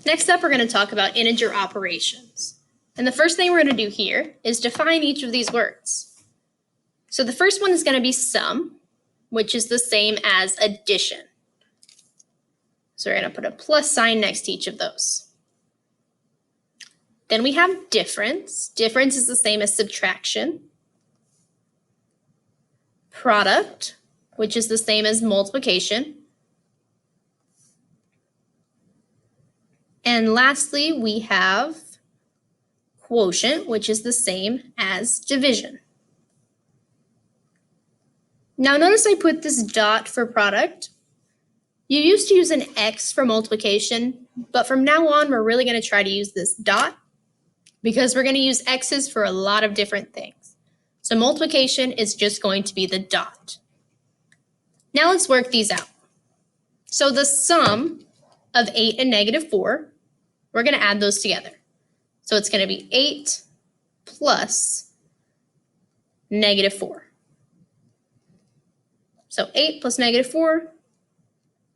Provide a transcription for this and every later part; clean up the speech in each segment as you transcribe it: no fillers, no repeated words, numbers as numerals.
Next up, we're going to talk about integer operations. And the first thing we're going to do here is define each of these words. So the first one is going to be sum, which is the same as addition. So we're going to put a plus sign next to each of those. Then we have difference. Difference is the same as subtraction. Product, which is the same as multiplication. And lastly, we have quotient, which is the same as division. Now notice I put this dot for product. You used to use an X for multiplication, but from now on, we're really going to try to use this dot because we're going to use X's for a lot of different things. So multiplication is just going to be the dot. Now let's work these out. So the sum of 8 and -4, we're going to add those together. So it's going to be 8 plus -4. So 8 plus -4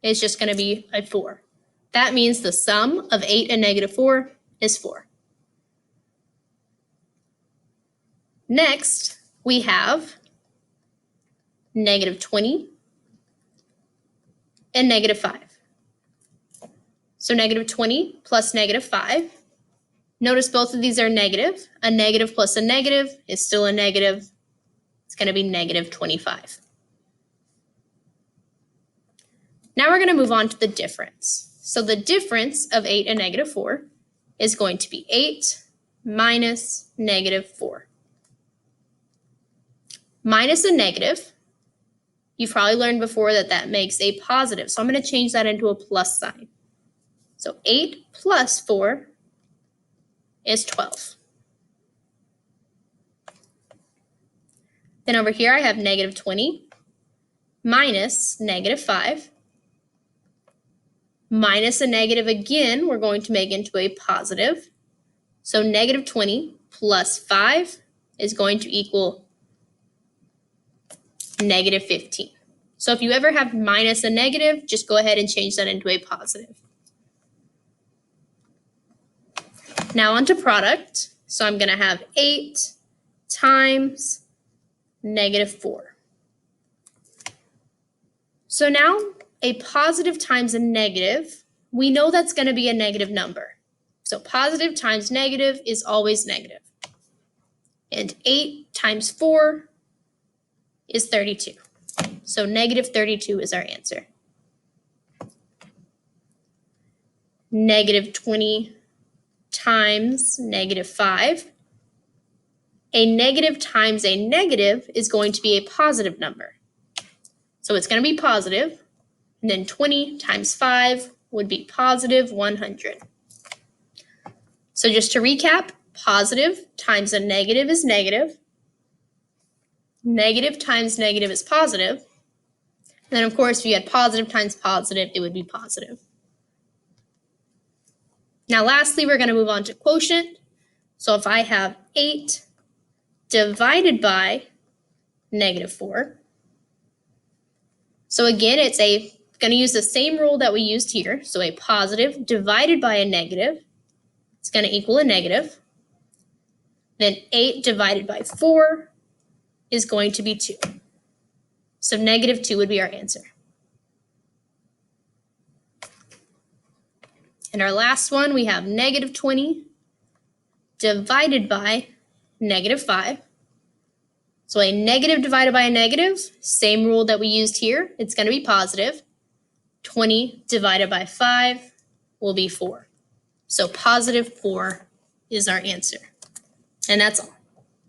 is just going to be a 4. That means the sum of 8 and -4 is 4. Next, we have -20 and -5. So -20 plus -5. Notice both of these are negative. A negative plus a negative is still a negative. It's going to be -25. Now we're going to move on to the difference. So the difference of 8 and -4 is going to be 8 minus -4. Minus a negative, you've probably learned before that that makes a positive. So I'm going to change that into a plus sign. So 8 plus 4 is 12. Then over here I have -20 minus -5. Minus a negative again, we're going to make into a positive. So -20 plus 5 is going to equal -15. So if you ever have minus a negative, just go ahead and change that into a positive. Now onto product. So I'm going to have 8 times -4. So now a positive times a negative, we know that's going to be a negative number. So positive times negative is always negative. And 8 times 4 is 32. So -32 is our answer. -20 times -5. A negative times a negative is going to be a positive number. So it's going to be positive. And then 20 times 5 would be positive 100. So just to recap, positive times a negative is negative. Negative times negative is positive. And then, of course, if you had positive times positive, it would be positive. Now, lastly, we're going to move on to quotient. So if I have 8 divided by -4. So again, it's going to use the same rule that we used here. So a positive divided by a negative, it's going to equal a negative. Then 8 divided by 4 is going to be 2. So -2 would be our answer. And our last one, we have -20 divided by -5. So a negative divided by a negative, same rule that we used here, it's going to be positive. 20 divided by 5 will be 4. So +4 is our answer. And that's all.